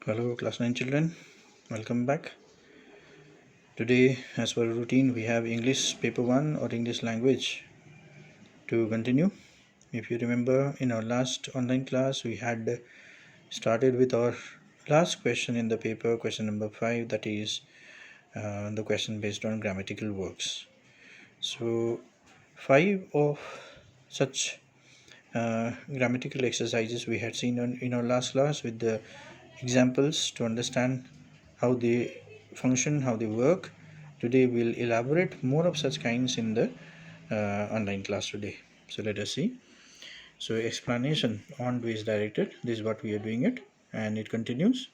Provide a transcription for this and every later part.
Hello class 9 children, welcome back. Today as per routine we have English paper 1 or English language to continue. If you remember, in our last online class we had started with our last question in the paper, question number 5, that is the question based on grammatical works. So 5 of such grammatical exercises we had seen in our last class with the examples to understand how they function, how they work. Today we'll elaborate more of such kinds in the online class today. So let us see. So explanation on to is directed. This is what we are doing it, and it continues.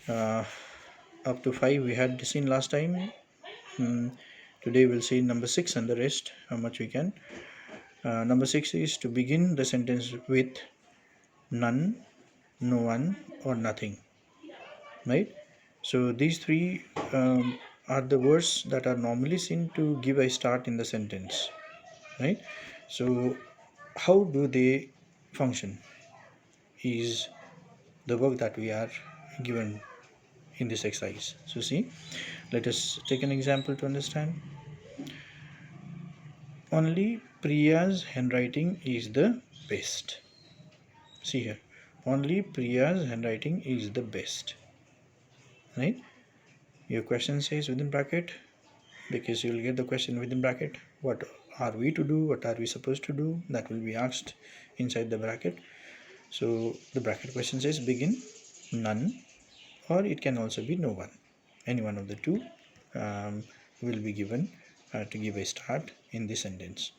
Up to 5 we had seen last time. Today we'll see number 6 and the rest, how much we can. Number 6 is to begin the sentence with none, no one, or nothing. Right? So these three are the words that are normally seen to give a start in the sentence. Right? So how do they function is the work that we are given in this exercise. So see, let us take an example to understand. Only Priya's handwriting is the best. See here, only Priya's handwriting is the best. Right? Your question says within bracket, because you will get the question within bracket. What are we to do? What are we supposed to do? That will be asked inside the bracket. So the bracket question says begin none, or it can also be no one. Any one of the two will be given to give a start in the sentence.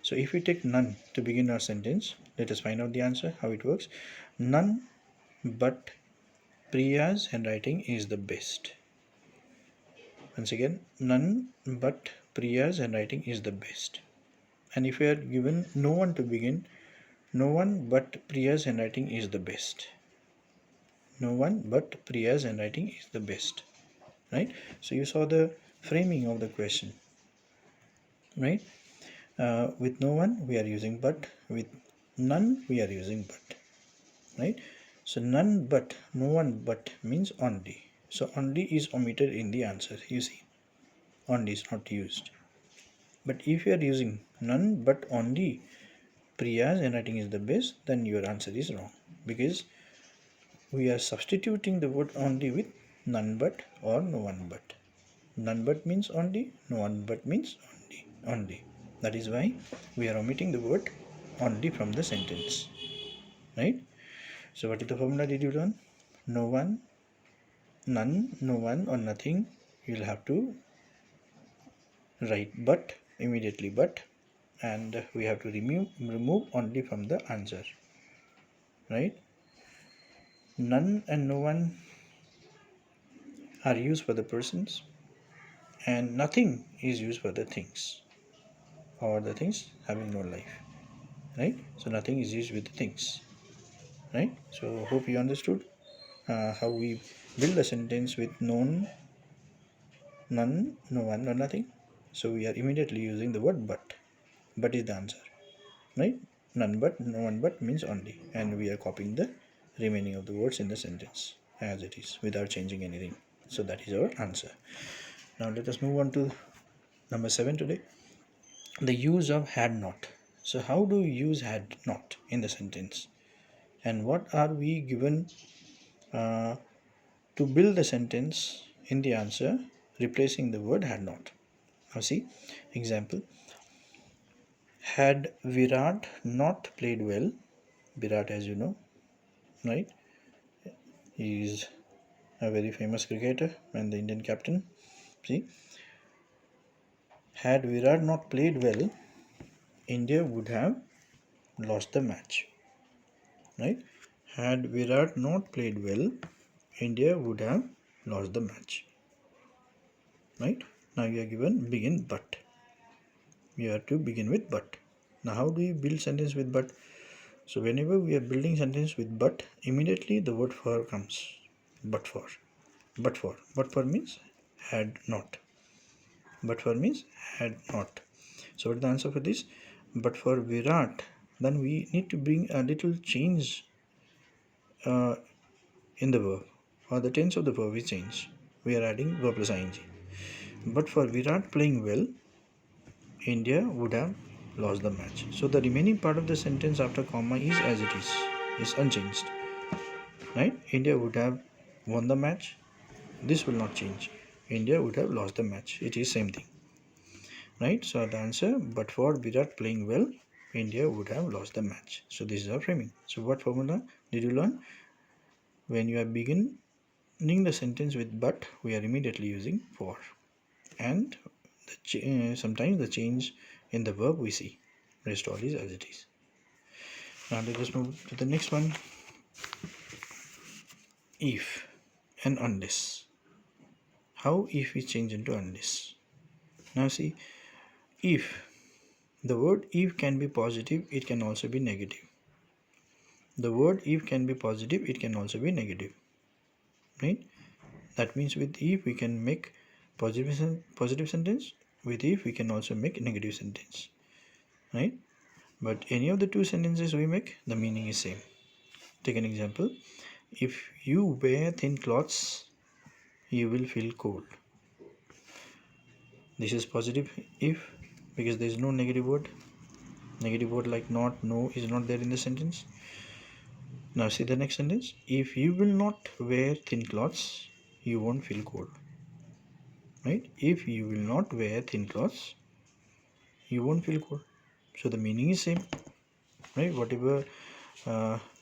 So if we take none to begin our sentence, let us find out the answer, how it works. None but Priya's handwriting is the best. Once again, none but Priya's handwriting is the best. And if we are given no one to begin, no one but Priya's handwriting is the best. No one but Priya's handwriting is the best. Right? So you saw the framing of the question. Right? With no one we are using but, with none we are using but. Right? So none but, no one but means only. So only is omitted in the answer. You see, only is not used. But if you are using none but only Priya's handwriting is the best, then your answer is wrong, because we are substituting the word only with none but or no one but. None but means only, no one but means only. That is why we are omitting the word only from the sentence. Right? So what is the formula did you learn? No one, none, no one, or nothing. You will have to write but immediately, but, and we have to remove only from the answer. Right? None and no one are used for the persons, and nothing is used for the things, or the things having no life. Right? So nothing is used with the things. Right? So hope you understood how we build a sentence with none, no one, or nothing. So we are immediately using the word but. But is the answer. Right? None but, no one but means only, and we are copying the remaining of the words in the sentence as it is without changing anything. So that is our answer. Now let us move on to number 7 today. The use of had not. So how do we use had not in the sentence, and what are we given to build the sentence in the answer replacing the word had not? Now see, example. Had Virat not played well, Virat, as you know, right, he is a very famous cricketer and the Indian captain. See, had Virat not played well, India would have lost the match. Right? Had Virat not played well, India would have lost the match. Right? Now you are given begin but. You have to begin with but. Now how do you build sentence with but? So whenever we are building sentence with but, immediately the word for comes. But for. But for. But for means had not. But for means had not. So what is the answer for this? But for Virat, then we need to bring a little change in the verb. or the tense of the verb is changed, we are adding verb plus ing. But for Virat playing well, India would have lost the match. So the remaining part of the sentence after comma is as it is unchanged. Right? India would have won the match. This will not change. India would have lost the match. It is same thing. Right? So the answer, but for Virat playing well, India would have lost the match. So this is our framing. So what formula did you learn? When you are beginning the sentence with but, we are immediately using for. And sometimes the change in the verb we see. Rest all is as it is. Now let us move to the next one. If and unless. How if is changed into unless? Now see, if. The word if can be positive, it can also be negative. The word if can be positive, it can also be negative. Right? That means with if we can make positive sentence. With if we can also make negative sentence. Right? But any of the two sentences we make, the meaning is same. Take an example. If you wear thin clothes, you will feel cold. This is positive if, because there is no negative word. Negative word like not, no is not there in the sentence. Now see the next sentence. If you will not wear thin clothes, you won't feel cold. Right? If you will not wear thin clothes, you won't feel cold. So the meaning is same. Right? Whatever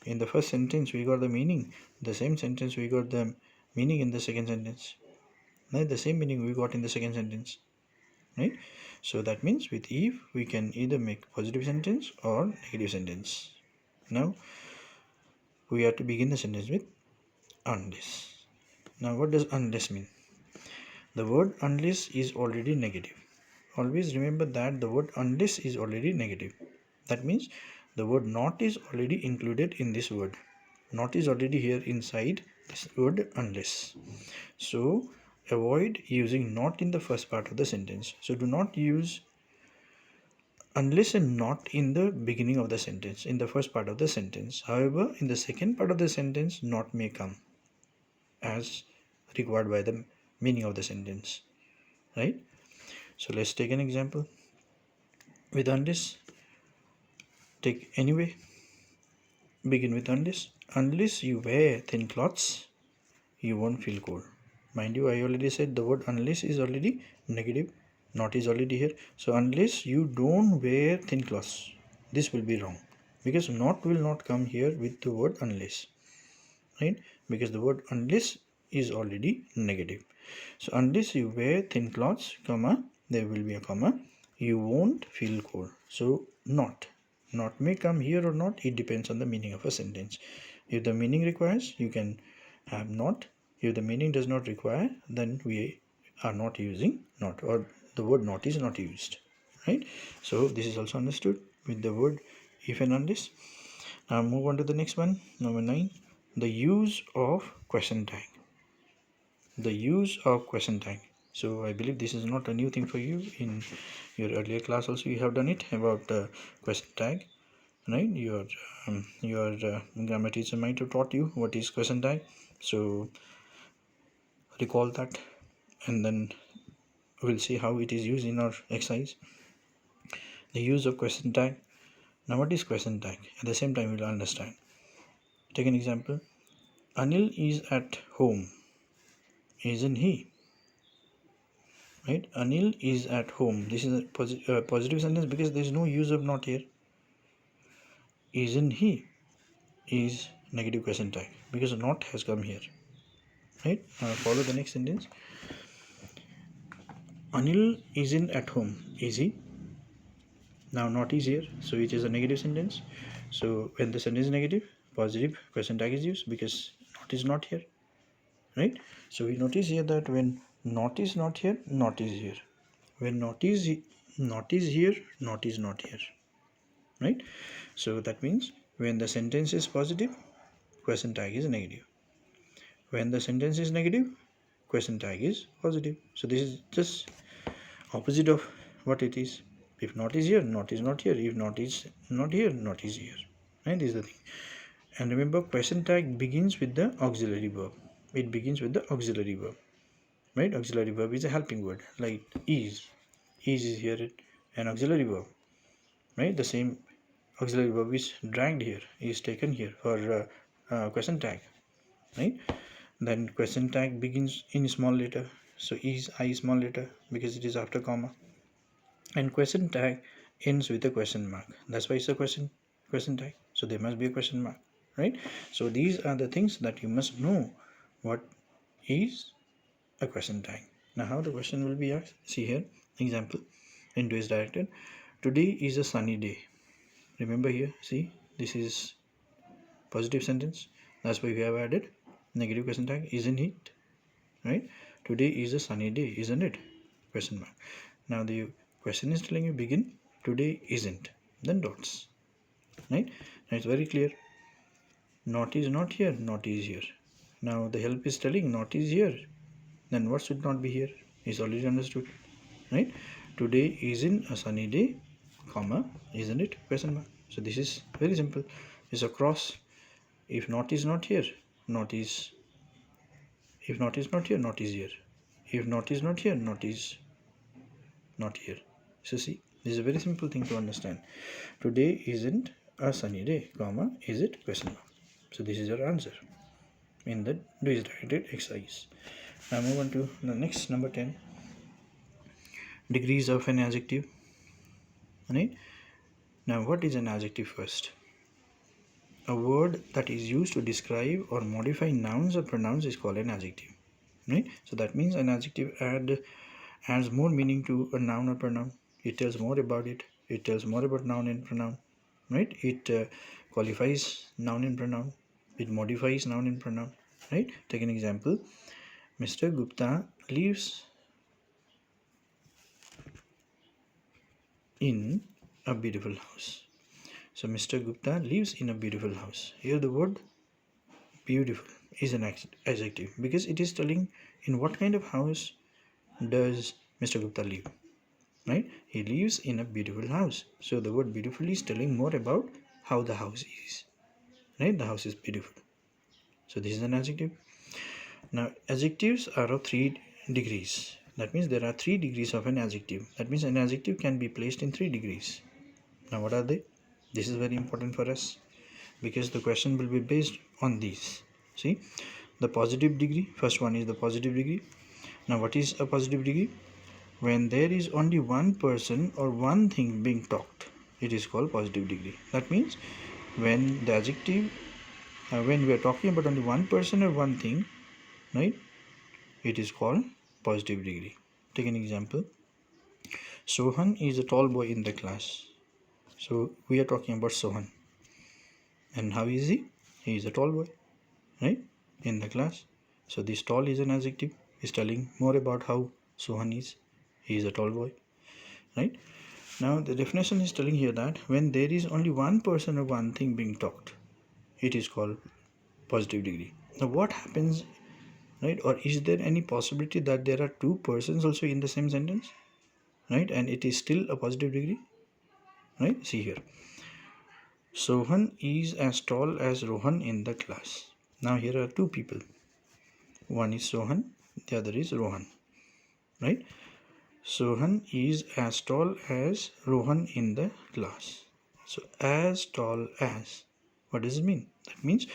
in the first sentence we got the meaning, the same sentence we got the meaning in the second sentence. Right? The same meaning we got in the second sentence. Right? So that means with if we can either make positive sentence or negative sentence. Now we have to begin the sentence with unless. Now what does unless mean? The word unless is already negative. Always remember that the word unless is already negative. That means the word not is already included in this word. Not is already here inside this word unless. So avoid using not in the first part of the sentence. So do not use unless and not in the beginning of the sentence, in the first part of the sentence. However, in the second part of the sentence, not may come as required by the meaning of the sentence. Right? So let's take an example. With unless, take anyway. Begin with unless. Unless you wear thin clothes, you won't feel cold. Mind you, I already said the word unless is already negative. Not is already here. So unless you don't wear thin clothes, this will be wrong. Because not will not come here with the word unless. Right? Because the word unless is already negative. So unless you wear thin clothes, comma, there will be a comma, you won't feel cold. So not may come here or not, it depends on the meaning of a sentence. If the meaning requires, you can have not. If the meaning does not require, then we are not using not, or the word not is not used. Right? So this is also understood with the word if and unless. Now move on to the next one. Number 9. The use of question tag. The use of question tag. So I believe this is not a new thing for you. In your earlier class also you have done it about question tag. Right? Your grammar teacher might have taught you what is question tag. So recall that, and then we'll see how it is used in our exercise. The use of question tag. Now what is question tag? At the same time we'll understand. Take an example. Anil is at home. Isn't he? Right? Anil is at home. This is a positive sentence because there is no use of not here. Isn't he? Is negative question tag because not has come here. Right? Follow the next sentence. Anil isn't at home. Is he? Now not is here, so it is a negative sentence. So when the sentence is negative, positive question tag is used because not is not here. Right? So we notice here that when not is not here, not is here. When not is here, not is not here. Right? So that means when the sentence is positive, question tag is negative. When the sentence is negative, question tag is positive. So this is just opposite of what it is. If not is here, not is not here. If not is not here, not is here. Right? This is the thing. And remember, question tag begins with the auxiliary verb. it begins with the auxiliary verb, right? Auxiliary verb is a helping word, like is here an auxiliary verb, right? The same auxiliary verb is dragged here, is taken here for question tag, right? Then question tag begins in small letter, so is I small letter because it is after comma, and question tag ends with a question mark. That's why it's a question tag, so there must be a question mark, right? So these are the things that you must know. What is a question tag? Now how the question will be asked, see here, example, into is directed, today is a sunny day. Remember here, see, this is positive sentence, that's why we have added negative question tag, isn't it, right? Today is a sunny day, isn't it, question mark. Now the question is telling you begin, today isn't, then dots, right? Now it's very clear, not is not here, not is here. Now the help is telling not is here, then what should not be here is already understood, right? Today isn't a sunny day, comma, isn't it, question mark. So this is very simple, it's a cross. If not is not here, not is, if not is not here, not is here, if not is not here, not is not here. So see, this is a very simple thing to understand. Today isn't a sunny day, comma, is it, question mark. So this is your answer in the do is directed exercise. Now move on to the next, number 10, degrees of an adjective, right? Now what is an adjective first? A word that is used to describe or modify nouns or pronouns is called an adjective, right? So that means an adjective adds more meaning to a noun or pronoun. It tells more about it. It tells more about noun and pronoun, right? It qualifies noun and pronoun. It modifies noun and pronoun, right? Take an example. Mr. Gupta lives in a beautiful house. So Mr. Gupta lives in a beautiful house. Here the word beautiful is an adjective because it is telling in what kind of house does Mr. Gupta live, right? He lives in a beautiful house. So the word beautiful is telling more about how the house is, right? The house is beautiful. So this is an adjective. Now adjectives are of 3 degrees. That means there are 3 degrees of an adjective. That means an adjective can be placed in 3 degrees. Now what are they? This is very important for us because the question will be based on these. See, the positive degree, first one is the positive degree. Now what is a positive degree? When there is only one person or one thing being talked, it is called positive degree. That means when the adjective, when we are talking about only one person or one thing, right, it is called positive degree. Take an example. Sohan is a tall boy in the class. So we are talking about Sohan. And how is he? He is a tall boy, right, in the class. So this tall is an adjective, is telling more about how Sohan is. He is a tall boy, right? Now the definition is telling here that when there is only one person or one thing being talked, it is called positive degree. Now what happens, right? Or is there any possibility that there are 2 persons also in the same sentence, right? And it is still a positive degree, right? See here. Sohan is as tall as Rohan in the class. Now here are 2 people. One is Sohan, the other is Rohan, right? Sohan is as tall as Rohan in the class. So as tall as, what does it mean? That means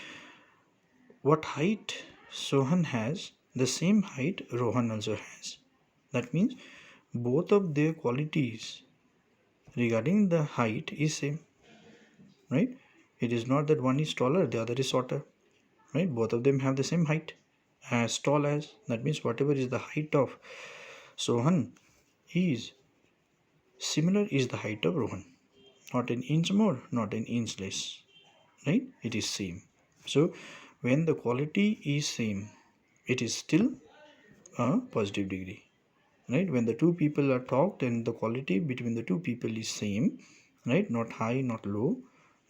what height Sohan has, the same height Rohan also has. That means both of their qualities regarding the height is same, right? It is not that one is taller, the other is shorter, right? Both of them have the same height, as tall as. That means whatever is the height of Sohan is similar is the height of Rohan. Not an inch more, not an inch less, right? It is same. So when the quality is same, it is still a positive degree, right? When the 2 people are talked and the quality between the 2 people is same, right? Not high, not low,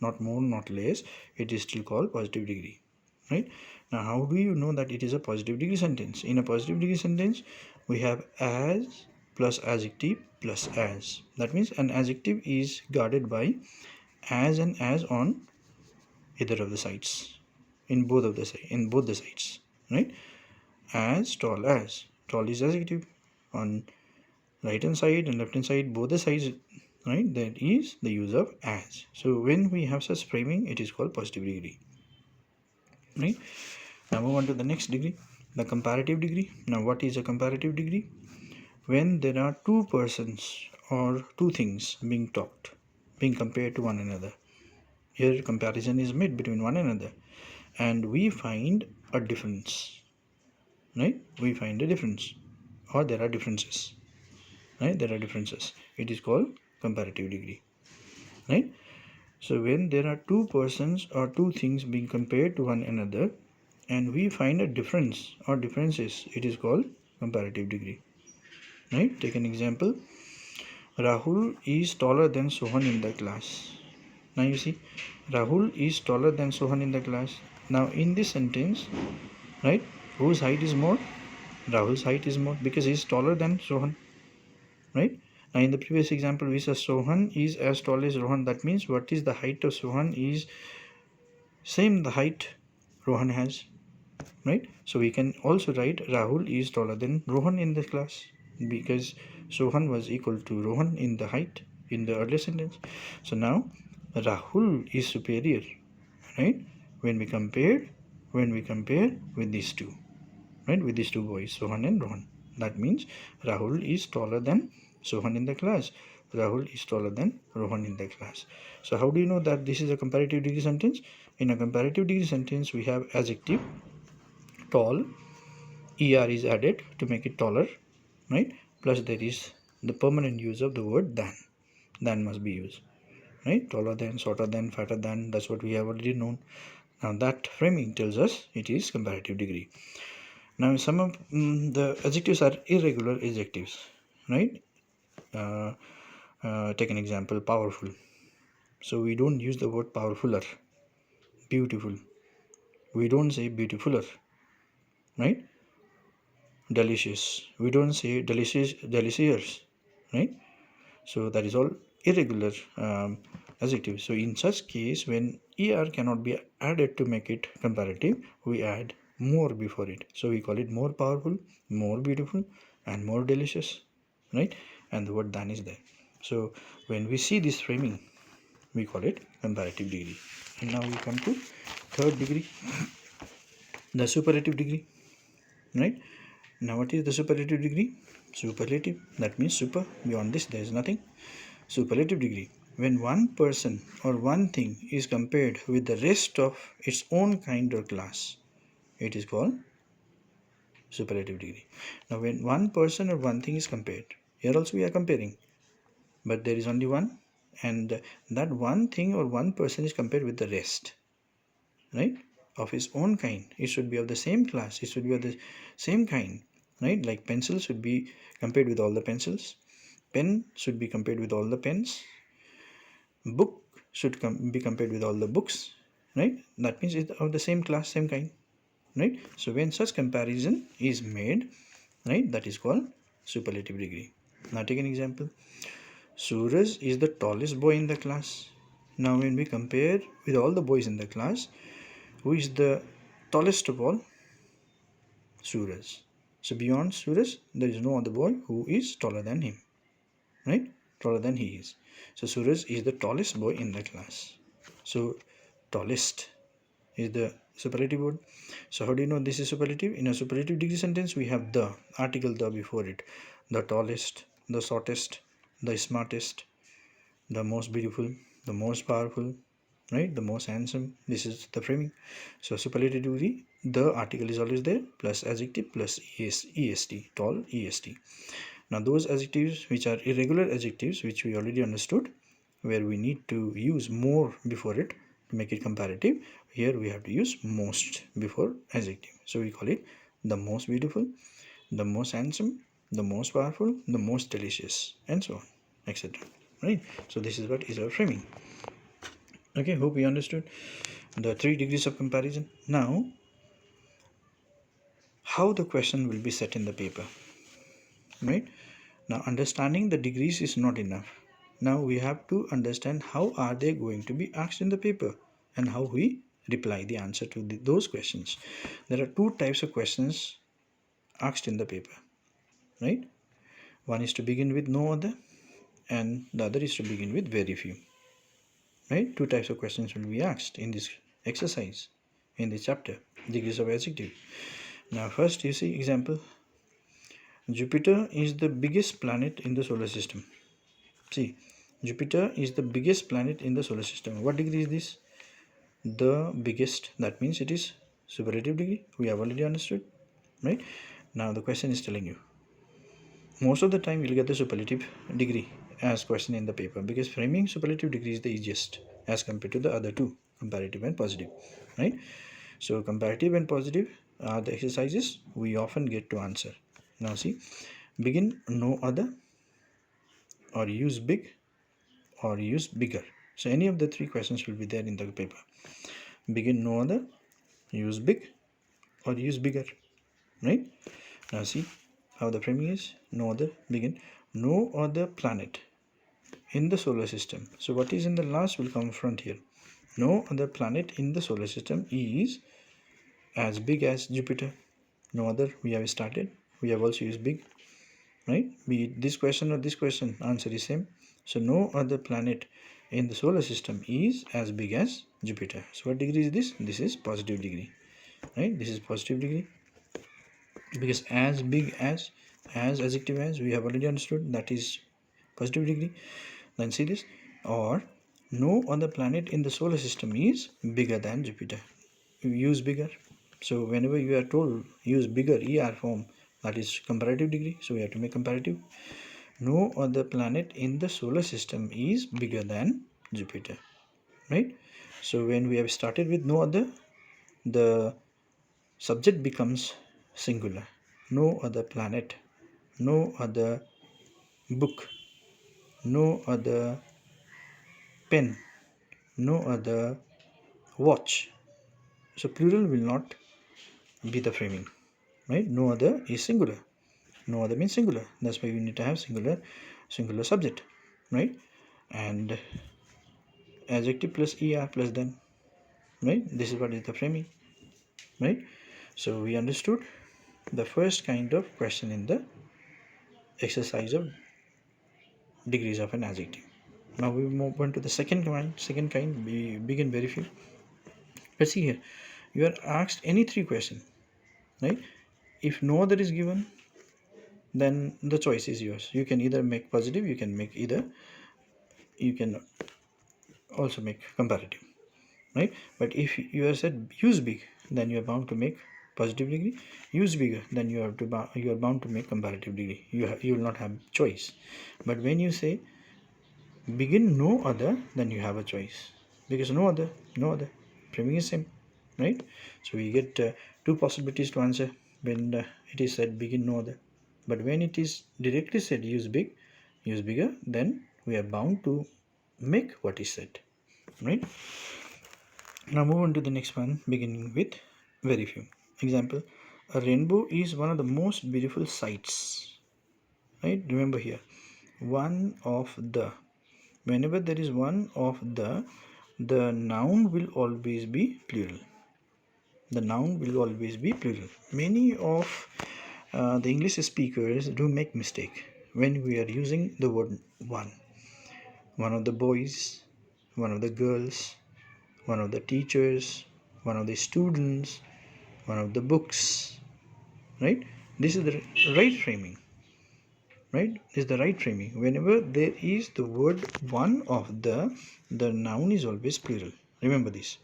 not more, not less, it is still called positive degree, right? Now how do you know that it is a positive degree sentence? In a positive degree sentence, we have as plus adjective plus as. That means an adjective is guarded by as and as on either of the sides, in both the sides, right? as tall as. Tall is adjective. On right hand side and left hand side, both the sides, right, that is the use of as. So when we have such framing, it is called positive degree, right? Now move on to the next degree, the comparative degree. Now what is a comparative degree? When there are two persons or two things being compared to one another. Here comparison is made between one another and we find a difference, right? We find a difference, or there are differences, right? There are differences. It is called comparative degree, right? So when there are two persons or two things being compared to one another and we find a difference or differences, it is called comparative degree, right? Take an example. Rahul is taller than Sohan in the class. Now you see, Rahul is taller than Sohan in the class. Now in this sentence, right, whose height is more? Rahul's height is more because he is taller than Sohan, right? Now in the previous example we said Sohan is as tall as Rohan. That means what is the height of Sohan is same the height Rohan has, right? So we can also write Rahul is taller than Rohan in the class because Sohan was equal to Rohan in the height in the earlier sentence. So now Rahul is superior, right? When we compare with these two, right? With these two boys, Sohan and Rohan. That means Rahul is taller than Sohan in the class. Rahul is taller than Rohan in the class. So how do you know that this is a comparative degree sentence? In a comparative degree sentence, we have adjective tall, er is added to make it taller, right? Plus there is the permanent use of the word than. Than must be used, right? Taller than, shorter than, fatter than. That's what we have already known. Now that framing tells us it is comparative degree. Now some of the adjectives are irregular adjectives, right? Take an example, powerful. So we don't use the word powerfuler. Beautiful, we don't say beautifuler, right? Delicious, we don't say delicious, right? So that is all irregular adjectives. So in such case, when er cannot be added to make it comparative, we add more before it. So we call it more powerful, more beautiful, and more delicious, right? And the word than is there. So when we see this framing, we call it comparative degree. And now we come to third degree, the superlative degree, right? Now what is the superlative degree? Superlative, that means super, beyond this there is nothing. Superlative degree, when one person or one thing is compared with the rest of its own kind or class, it is called superlative degree. Now when one person or one thing is compared, here also we are comparing, but there is only one, and that one thing or one person is compared with the rest, right, of his own kind. It should be of the same class, it should be of the same kind, right? Like pencil should be compared with all the pencils, pen should be compared with all the pens, book should be compared with all the books, right? That means it's of the same class, same kind, right? So when such comparison is made, right, that is called superlative degree. Now take an example. Suraj is the tallest boy in the class. Now when we compare with all the boys in the class, who is the tallest of all? Suraj. So beyond Suraj, there is no other boy who is taller than him, right? Taller than he is. So Suraj is the tallest boy in the class. So tallest is the superlative word. So how do you know this is superlative? In a superlative degree sentence, we have the article the before it. The tallest, the shortest, the smartest, the most beautiful, the most powerful, right? The most handsome. This is the framing. So superlative degree, the article is always there plus adjective plus est, tall, est. Now those adjectives which are irregular adjectives, which we already understood, where we need to use more before it to make it comparative, here we have to use most before adjective. So we call it the most beautiful, the most handsome, the most powerful, the most delicious, and so on, etc. Right? So this is what is our framing. Okay, hope you understood the 3 degrees of comparison. Now, how the question will be set in the paper, right? Now, understanding the degrees is not enough. Now we have to understand how are they going to be asked in the paper and how we reply the answer to those questions. There are 2 types of questions asked in the paper, right? One is to begin with no other, and the other is to begin with very few, right? Two types of questions will be asked in this exercise, in this chapter, degrees of adjective. Now first you see example. Jupiter is the biggest planet in the solar system. See, Jupiter is the biggest planet in the solar system. What degree is this? The biggest. That means it is superlative degree. We have already understood, right? Now the question is telling you. Most of the time you'll get the superlative degree as question in the paper, because framing superlative degree is the easiest as compared to the other two, comparative and positive, right? So comparative and positive are the exercises we often get to answer. Now see, begin no other, or use big, or use bigger. So any of the three questions will be there in the paper. Begin no other, use big, or use bigger, right? Now see how the framing is. No other, begin no other planet in the solar system. So what is in the last will come front here. No other planet in the solar system is as big as Jupiter. No other, we have started. We have also used big, right? Be it this question or this question, answer is same. So no other planet in the solar system is as big as Jupiter. So what degree is this? This is positive degree, right? This is positive degree, because as big as adjective as, we have already understood, that is positive degree. Then see this, or no other planet in the solar system is bigger than Jupiter. You use bigger. So whenever you are told use bigger ER form, that is comparative degree, so we have to make comparative. No other planet in the solar system is bigger than Jupiter, right? So when we have started with no other, the subject becomes singular. No other planet, no other book, no other pen, no other watch. So plural will not be the framing, right? No other is singular. No other means singular. That's why we need to have singular subject, right? And adjective plus er plus then, right? This is what is the framing, right? So we understood the first kind of question in the exercise of degrees of an adjective. Now we move on to the second kind. We begin very few. Let's see here. You are asked any three questions, right? If no other is given, then the choice is yours. You can either make positive, you can also make comparative, right? But if you are said use big, then you are bound to make positive degree. Use bigger, then you are bound to make comparative degree. You will not have choice. But when you say begin no other, then you have a choice, because no other framing is same, right? So we get two possibilities to answer when it is said begin no other. But when it is directly said use bigger, then we are bound to make what is said, right? Now move on to the next one, beginning with very few. Example, a rainbow is one of the most beautiful sights, right? Remember here, one of the. Whenever there is one of the noun will always be plural. The noun will always be plural. Many of the English speakers do make mistake when we are using the word one. One of the boys, one of the girls, one of the teachers, one of the students, one of the books, right? This is the right framing, right? This is the right framing. Whenever there is the word one of the noun is always plural. Remember this.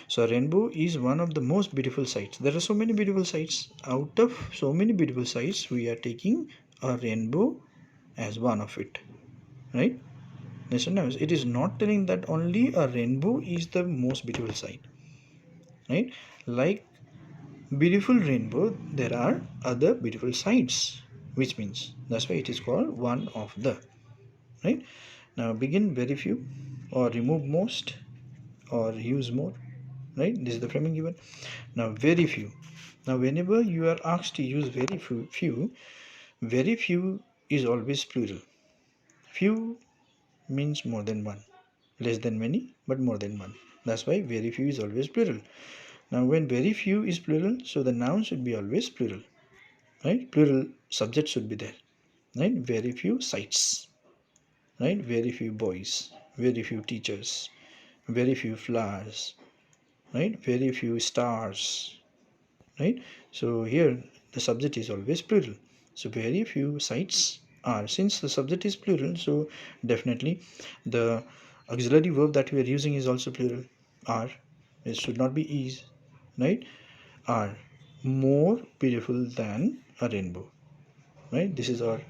So a rainbow is one of the most beautiful sights. There are so many beautiful sights. Out of so many beautiful sights, we are taking a rainbow as one of it, right? Listen now, it is not telling that only a rainbow is the most beautiful sight, right? Like beautiful rainbow, there are other beautiful sights, which means that's why it is called one of the, right? Now begin very few, or remove most, or use more, right? This is the framing given. Now very few. Now whenever you are asked to use very few, very few is always plural. Few means more than one, less than many, but more than one. That's why very few is always plural. Now when very few is plural, so the noun should be always plural. right? Plural subject should be there, right? Very few sites, right? Very few boys, very few teachers, very few flowers, right? Very few stars, right? So here the subject is always plural. So very few sites are. Since the subject is plural, so definitely the auxiliary verb that we are using is also plural. Are. It should not be is, right? Are more beautiful than a rainbow, right? This is our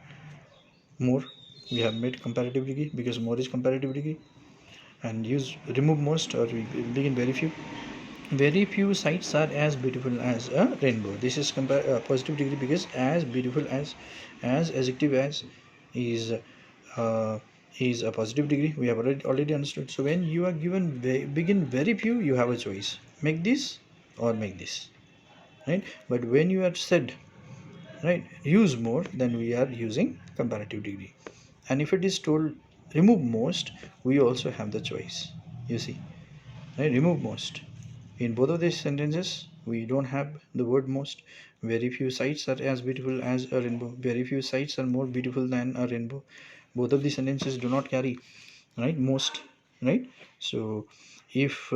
more. We have made comparative degree because more is comparative degree, and use remove most, or we begin very few. Very few sights are as beautiful as a rainbow. This is positive degree because as beautiful as adjective as is uh, is a positive degree. We have already understood. So when you are given begin very few, you have a choice: make this or make this, right? But when you are said, right, use more, then we are using comparative degree. And if it is told remove most, we also have the choice. You see, right? Remove most. In both of these sentences, we don't have the word most. Very few sights are as beautiful as a rainbow. Very few sights are more beautiful than a rainbow. Both of these sentences do not carry, right, most, right? So if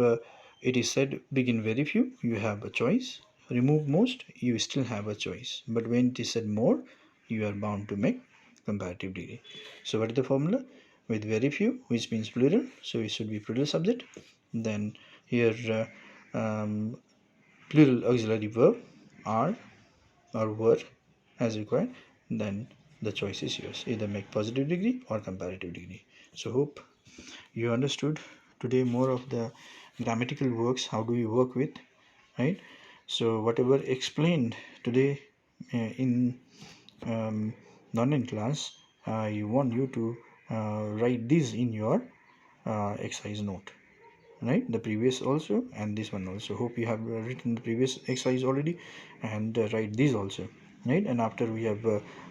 it is said begin very few, you have a choice. Remove most, you still have a choice. But when it is said more, you are bound to make comparative degree. So what is the formula? With very few, which means plural, so it should be plural subject. Then here plural auxiliary verb are or were as required. Then the choice is yours, either make positive degree or comparative degree. So hope you understood today more of the grammatical works, how do we work with, right? So whatever explained today in online class, I want you to write this in your exercise note, right? The previous also and this one also. Hope you have written the previous exercise already, and write these also, right? And after we have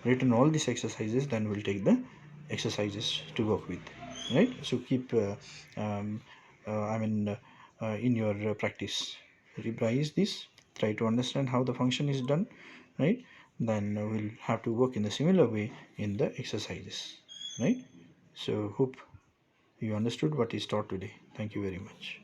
written all these exercises, then we'll take the exercises to work with, right? So keep in your practice, revise this, try to understand how the function is done, right? Then we'll have to work in the similar way in the exercises, right? So hope you understood what is taught today. Thank you very much.